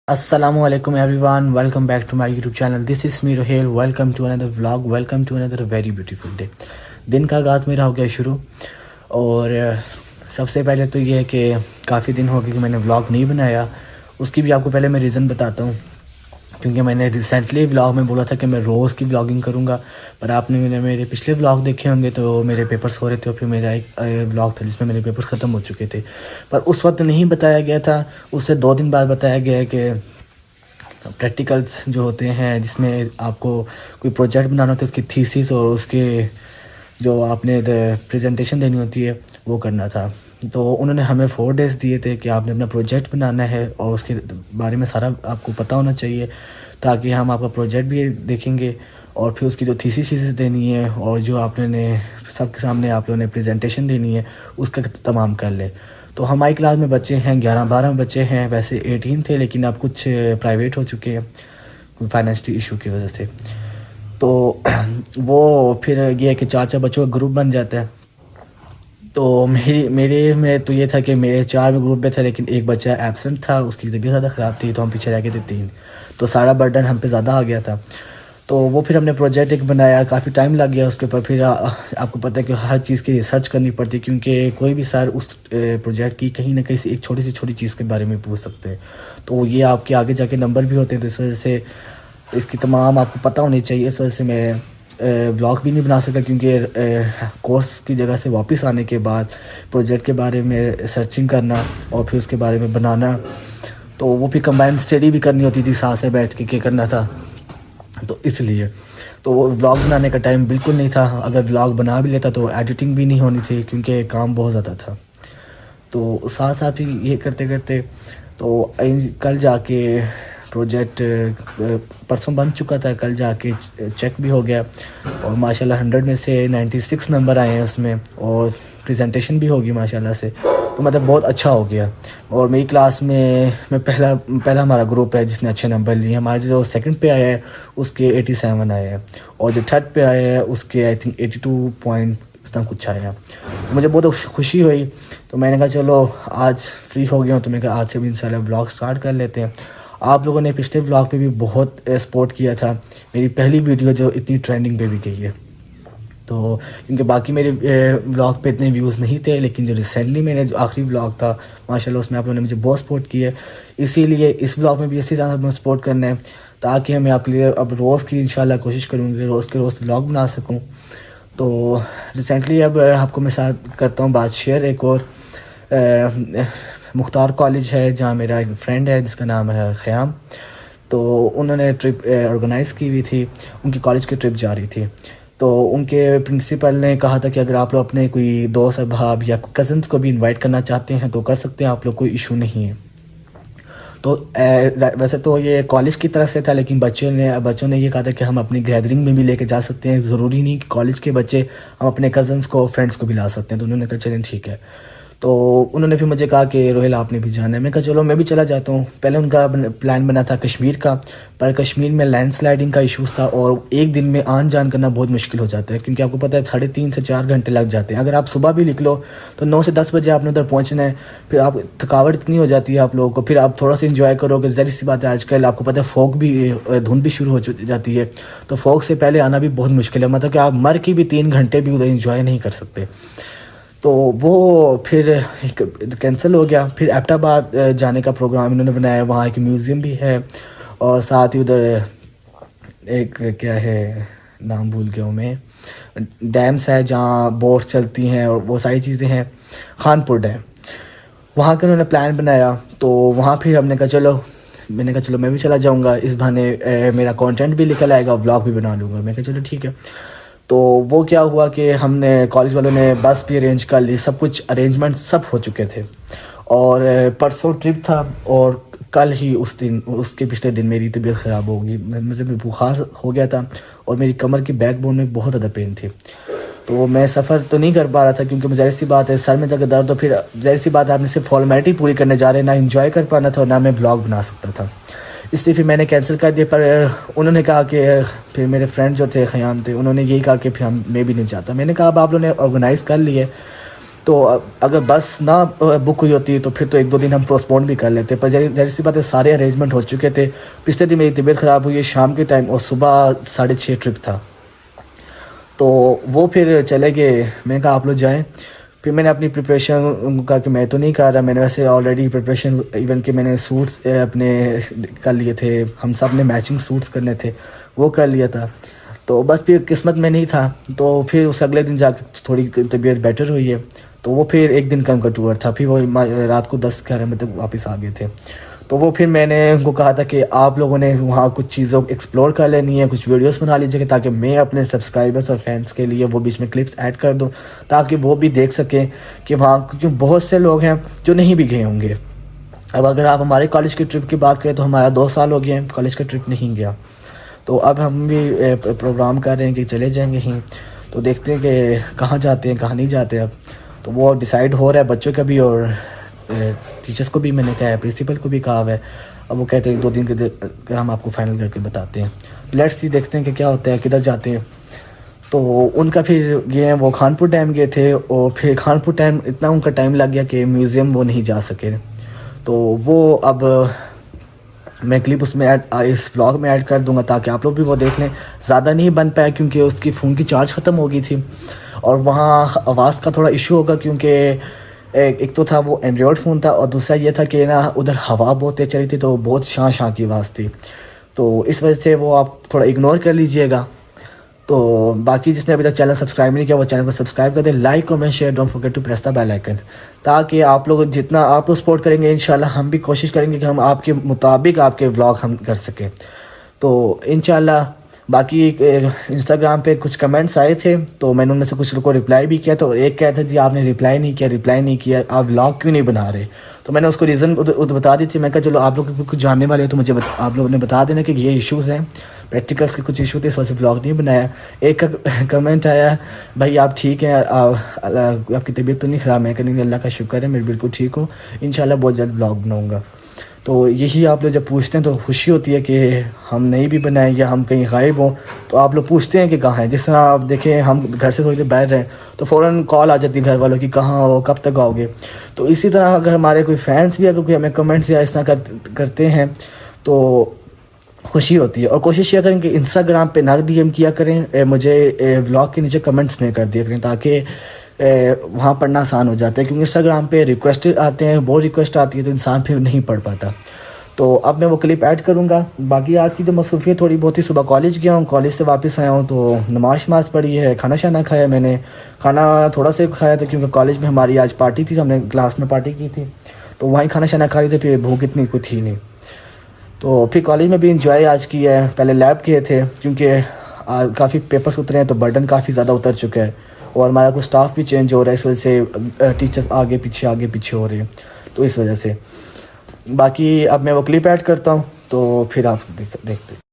Assalamualaikum everyone, welcome back to my YouTube channel. This is me Rohel. Welcome to another vlog. Welcome to another very beautiful day. दिन का आगाज़ मेरा हो गया शुरू और सबसे पहले तो ये है कि काफ़ी दिन हो गए कि मैंने व्लॉग नहीं बनाया। उसकी भी आपको पहले मैं रीज़न बताता हूँ, क्योंकि मैंने रिसेंटली व्लॉग में बोला था कि मैं रोज़ की व्लॉगिंग करूँगा, पर आपने मेरे पिछले व्लॉग देखे होंगे तो मेरे पेपर्स हो रहे थे और फिर मेरा एक व्लॉग था जिसमें मेरे पेपर्स ख़त्म हो चुके थे, पर उस वक्त नहीं बताया गया था। उससे 2 दिन बाद बताया गया है कि प्रैक्टिकल्स जो होते हैं जिसमें आपको कोई प्रोजेक्ट बनाना होता है, उसकी थीसिस और उसके जो आपने प्रेजेंटेशन देनी होती है वो करना था। तो उन्होंने हमें 4 डेज़ दिए थे कि आपने अपना प्रोजेक्ट बनाना है और उसके बारे में सारा आपको पता होना चाहिए, ताकि हम आपका प्रोजेक्ट भी देखेंगे और फिर उसकी जो थीसिस देनी है और जो आपने सबके सामने आप लोगों ने प्रेजेंटेशन देनी है उसका तमाम कर ले। तो हमारी क्लास में बच्चे हैं 11-12 बच्चे हैं, वैसे 18 थे लेकिन अब कुछ प्राइवेट हो चुके हैं फाइनेंशियल इशू की वजह से। तो वो फिर ये है कि 4-4 बच्चों का ग्रुप बन जाता है। तो मेरे में तो ये था कि मेरे 4 में ग्रुप में था, लेकिन एक बच्चा एब्सेंट था, उसकी तबीयत ज़्यादा ख़राब थी तो हम पीछे रह गए थे 3। तो सारा बर्डन हम पे ज़्यादा आ गया था। तो वो फिर हमने प्रोजेक्ट एक बनाया, काफ़ी टाइम लग गया उसके ऊपर। फिर आपको पता है कि हर चीज़ की रिसर्च करनी पड़ती है, क्योंकि कोई भी सर उस प्रोजेक्ट की कहीं ना कहीं से एक छोटी चीज़ के बारे में पूछ सकते हैं। तो ये आपके आगे जाके नंबर भी होते हैं, तो इस वजह से इसकी तमाम आपको पता होनी चाहिए। इस वजह से मैं व्लॉग भी नहीं बना सकता, क्योंकि कोर्स की जगह से वापस आने के बाद प्रोजेक्ट के बारे में सर्चिंग करना और फिर उसके बारे में बनाना, तो वो फिर कंबाइन स्टडी भी करनी होती थी साथ से बैठ के क्या करना था। तो इसलिए तो वो व्लॉग बनाने का टाइम बिल्कुल नहीं था। अगर व्लॉग बना भी लेता तो एडिटिंग भी नहीं होनी थी, क्योंकि काम बहुत ज़्यादा था। तो साथ साथ ही ये करते करते तो कल जाके प्रोजेक्ट परसों बन चुका था, कल जाके चेक भी हो गया और माशाल्लाह 100 में से 96 नंबर आए हैं उसमें, और प्रेजेंटेशन भी होगी माशाल्लाह से। तो मतलब बहुत अच्छा हो गया। और मेरी क्लास में मैं पहला हमारा ग्रुप है जिसने अच्छे नंबर लिए। हमारे जो सेकंड पे आया है उसके 87 आए हैं, और जो थर्ड पे आया है उसके आई थिंक 82 पॉइंट इतना कुछ आया है। तो मुझे बहुत खुशी हुई। तो मैंने कहा चलो आज फ्री हो गया हूँ, तो मैं कहा आज से भी इंशाल्लाह ब्लॉग स्टार्ट कर लेते हैं। आप लोगों ने पिछले व्लॉग पे भी बहुत सपोर्ट किया था, मेरी पहली वीडियो जो इतनी ट्रेंडिंग पे भी गई है। तो क्योंकि बाकी मेरे व्लॉग पे इतने व्यूज़ नहीं थे, लेकिन जो रिसेंटली मेरे जो आखिरी व्लॉग था माशाल्लाह उसमें आप लोगों ने मुझे बहुत सपोर्ट किया है। इसीलिए इस व्लॉग में भी इसी तरह से सपोर्ट करना है, ताकि मैं आपके लिए अब रोज़ की इंशाल्लाह कोशिश करूँगी रोज़ के रोज़ व्लॉग बना सकूँ। तो रिसेंटली अब आपको मैं साथ करता हूँ बात शेयर एक और मुख्तार कॉलेज है जहाँ मेरा एक फ्रेंड है जिसका नाम है ख़याम। तो उन्होंने ट्रिप ऑर्गेनाइज़ की हुई थी, उनकी कॉलेज की ट्रिप जा रही थी। तो उनके प्रिंसिपल ने कहा था कि अगर आप लोग अपने कोई दोस्त अहबाब या कज़न्स को भी इनवाइट करना चाहते हैं तो कर सकते हैं आप लोग, कोई इशू नहीं है। तो वैसे तो ये कॉलेज की तरफ से था, लेकिन बच्चों ने ये कहा था कि हम अपनी गैदरिंग में भी लेके जा सकते हैं, ज़रूरी नहीं कि कॉलेज के बच्चे, हम अपने कज़न्स को फ्रेंड्स को भी ला सकते हैं। तो उन्होंने कहा चलें ठीक है। तो उन्होंने फिर मुझे कहा कि रोहिल आपने भी जाना है। मैं कहा चलो मैं भी चला जाता हूँ। पहले उनका प्लान बना था कश्मीर का, पर कश्मीर में लैंडस्लाइडिंग का इशूज़ था और एक दिन में आन जान करना बहुत मुश्किल हो जाता है, क्योंकि आपको पता है 3.5 से 4 घंटे लग जाते हैं। अगर आप सुबह भी निकलो तो 9 से 10 बजे आपने उधर पहुँचना है, फिर आप थकावट इतनी हो जाती है आप लोगों को, फिर आप थोड़ा सा इंजॉय करोगे। ज़ाहिर सी बात है आजकल आपको पता है फॉग भी धुंध भी शुरू हो जाती है, तो फॉग से पहले आना भी बहुत मुश्किल है। मतलब कि आप मर के भी 3 घंटे भी उधर इंजॉय नहीं कर सकते। तो वो फिर कैंसिल हो गया। फिर एबटाबाद जाने का प्रोग्राम इन्होंने बनाया, वहाँ एक म्यूज़ियम भी है और साथ ही उधर एक क्या है नाम भूल गया हूँ मैं, डैम्स है जहाँ बोट्स चलती हैं और वो सारी चीज़ें हैं। खानपुर डैम, वहाँ का उन्होंने प्लान बनाया। तो वहाँ फिर मैंने कहा चलो मैं भी चला जाऊँगा, इस बहाने मेरा कंटेंट भी निकल आएगा, व्लॉग भी बना लूँगा। मैं कहा चलो ठीक है। तो वो क्या हुआ कि हमने कॉलेज वालों ने बस भी अरेंज कर ली, सब कुछ अरेंजमेंट सब हो चुके थे। और परसों ट्रिप था और कल ही उसके पिछले दिन मेरी तबीयत ख़राब हो गई, मुझे भी बुखार हो गया था और मेरी कमर की बैकबोन में बहुत ज़्यादा पेन थी। तो मैं सफ़र तो नहीं कर पा रहा था, क्योंकि ज़ाहिर सी बात है सर में अगर दर्द तो फिर ज़ाहिर सी बात है आपने सिर्फ फॉर्मेलिटी पूरी करने जा रहे हैं, ना इंजॉय कर पाना था और ना मैं ब्लॉग बना सकता था। इसलिए फिर मैंने कैंसिल कर दिया। पर उन्होंने कहा कि फिर मेरे फ्रेंड जो थे ख़याम थे, उन्होंने यही कहा कि फिर मैं भी नहीं चाहता। मैंने कहा अब आप लोगों ने ऑर्गेनाइज़ कर लिए तो अगर बस ना बुक हुई होती तो फिर तो 1-2 दिन हम पोस्टपोन भी कर लेते, पर ज़ाहिर सी बात है सारे अरेंजमेंट हो चुके थे। पिछले दिन मेरी तबीयत ख़राब हुई है शाम के टाइम और सुबह 6:30 ट्रिप था, तो वो फिर चले गए। मैंने कहा आप लोग जाएँ। फिर मैंने अपनी प्रिपरेशन का कि मैं तो नहीं कर रहा, मैंने वैसे ऑलरेडी प्रिपरेशन इवन कि मैंने सूट्स अपने कर लिए थे, हम सब ने मैचिंग सूट्स करने थे, वो कर लिया था। तो बस फिर किस्मत में नहीं था, तो फिर उस अगले दिन जाकर थोड़ी तबीयत बेटर हुई है, तो वो फिर एक दिन का उनका टूर था। फिर वो रात को 10-11 बजे तक वापस आ गए थे। तो वो फिर मैंने उनको कहा था कि आप लोगों ने वहाँ कुछ चीज़ों को एक्सप्लोर कर लेनी है, कुछ वीडियोस बना लीजिएगा ताकि मैं अपने सब्सक्राइबर्स और फैंस के लिए वो बीच में क्लिप्स ऐड कर दूँ, ताकि वो भी देख सकें कि वहाँ, क्योंकि बहुत से लोग हैं जो नहीं भी गए होंगे। अब अगर आप हमारे कॉलेज की ट्रिप की बात करें तो हमारा 2 साल हो गए हैं कॉलेज का ट्रिप नहीं गया, तो अब हम भी प्रोग्राम कर रहे हैं कि चले जाएंगे ही। तो देखते हैं कि कहाँ जाते हैं कहाँ नहीं जाते। अब तो वो डिसाइड हो रहा है बच्चों का भी और टीचर्स को भी, मैंने कहा है प्रिंसिपल को भी कहा है। अब वो कहते हैं 2 दिन के हम आपको फाइनल करके बताते हैं। लेट्स सी, देखते हैं कि क्या होता है, किधर जाते हैं। तो उनका फिर ये वो खानपुर डैम गए थे और फिर खानपुर डैम इतना उनका टाइम लग गया कि म्यूज़ियम वो नहीं जा सके। तो वो अब मैं क्लिप उसमें इस व्लॉग में ऐड कर दूंगा ताकि आप लोग भी वो देख लें। ज़्यादा नहीं बन पाया क्योंकि उसकी फ़ोन की चार्ज ख़त्म हो गई थी और वहाँ आवाज़ का थोड़ा इशू होगा, क्योंकि एक तो था वो एंड्रॉयड फ़ोन था और दूसरा ये था कि ना उधर हवा बहुत तेज़ चली थी, तो बहुत शां शां की आवाज़ थी, तो इस वजह से वो आप थोड़ा इग्नोर कर लीजिएगा। तो बाकी जिसने अभी तक चैनल सब्सक्राइब नहीं किया वो चैनल को सब्सक्राइब कर दें, like comment share, don't forget to press the bell icon, ताकि आप लोग जितना आप लोग सपोर्ट करेंगे इंशाल्लाह हम भी कोशिश करेंगे कि हम आपके मुताबिक आपके व्लॉग हम कर सकें। तो इंशाल्लाह बाकी इंस्टाग्राम पे कुछ कमेंट्स आए थे तो मैंने उनमें से कुछ को रिप्लाई भी किया, तो एक कहता जी आपने रिप्लाई नहीं किया आप व्लॉग क्यों नहीं बना रहे। तो मैंने उसको रीज़न बता दी थी। मैं कहा चलो आप लोग कुछ जानने वाले हो तो मुझे आप लोगों ने बता देना कि ये इश्यूज़ हैं, प्रैक्टिकल्स के कुछ इशू थे, इस वजह से व्लॉग नहीं बनाया। एक का कमेंट आया भाई आप ठीक हैं, आपकी तबीयत तो नहीं ख़राब। मैं कहीं अल्लाह का शुक्र है मैं बिल्कुल ठीक हूँ, इंशाल्लाह बहुत जल्द व्लॉग बनाऊँगा। तो यही आप लोग जब पूछते हैं तो खुशी होती है कि हम नहीं भी बनाएं या हम कहीं गायब हों तो आप लोग पूछते हैं कि कहाँ हैं। जिस तरह आप देखें हम घर से थोड़ी देर बैठ रहे हैं तो फ़ौरन कॉल आ जाती है घर वालों की कहाँ हो, कब तक आओगे। तो इसी तरह अगर हमारे कोई फैंस भी अगर कोई हमें कमेंट्स या इस तरह करते हैं तो खुशी होती है। और कोशिश ये करें कि इंस्टाग्राम पे ना डीएम किया करें, मुझे व्लॉग के नीचे कमेंट्स में कर दिया करें ताकि वहाँ पढ़ना आसान हो जाता है, क्योंकि इंस्टाग्राम पे रिक्वेस्ट आते हैं, बहुत रिक्वेस्ट आती है तो इंसान फिर नहीं पढ़ पाता। तो अब मैं वो क्लिप ऐड करूँगा। बाकी आज की जो मसरूफियत थोड़ी बहुत ही, सुबह कॉलेज गया हूँ, कॉलेज से वापस आया हूँ तो नमाज पढ़ी है, खाना शाना खाया। मैंने खाना थोड़ा सा खाया था क्योंकि कॉलेज में हमारी आज पार्टी थी, हमने क्लास में पार्टी की थी तो वहीं खाना शाना खा रहे थे, फिर भूख इतनी कुछ थी नहीं। तो फिर कॉलेज में भी इंजॉय आज किया है। पहले लैब किए थे क्योंकि काफ़ी पेपर्स उतरे हैं तो बर्डन काफ़ी ज़्यादा उतर चुका है और हमारा कुछ स्टाफ भी चेंज हो रहा है, इस वजह से टीचर्स आगे पीछे हो रहे हैं, तो इस वजह से। बाकी अब मैं वो क्लिप ऐड करता हूँ तो फिर आप देखते।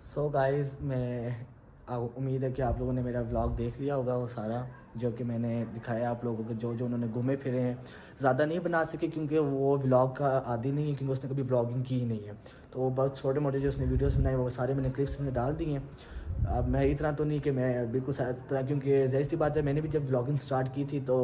सो गाइज़, मैं उम्मीद है कि आप लोगों ने मेरा व्लॉग देख लिया होगा, वो सारा जो कि मैंने दिखाया आप लोगों को, जो जो उन्होंने घूमे फिरे हैं। ज़्यादा नहीं बना सके क्योंकि वो व्लॉग का आदी नहीं है, क्योंकि उसने कभी व्लॉगिंग की ही नहीं है। तो वो बहुत छोटे मोटे जो उसने वीडियोस बनाए वो सारे मैंने क्लिप्स में डाल दिए हैं। अब मैं इतना तो नहीं कि मैं बिल्कुल तरह, क्योंकि ज़ाहिर सी बात है मैंने भी जब व्लॉगिंग स्टार्ट की थी तो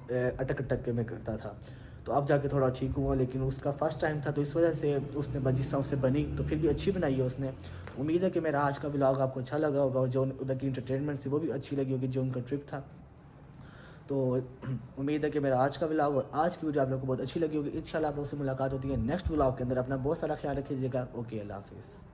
अटक अटक के मैं करता था, तो अब जाके थोड़ा ठीक हुआ। लेकिन उसका फ़र्स्ट टाइम था तो इस वजह से उसने जिस तरह उससे बनी तो फिर भी अच्छी बनाई है उसने। तो उम्मीद है कि मेरा आज का व्लॉग आपको अच्छा लगा होगा और जो उधर की इंटरटेनमेंट थी वो भी अच्छी लगी होगी, जो उनका ट्रिप था। तो उम्मीद है कि मेरा आज का व्लॉग और आज की वीडियो आप लोगों को बहुत अच्छी लगी होगी। इंशाल्लाह आप लोगों से मुलाकात होती है नेक्स्ट व्लॉग के अंदर। अपना बहुत सारा ख्याल रखिएगा। ओके, अल्लाह हाफिज़।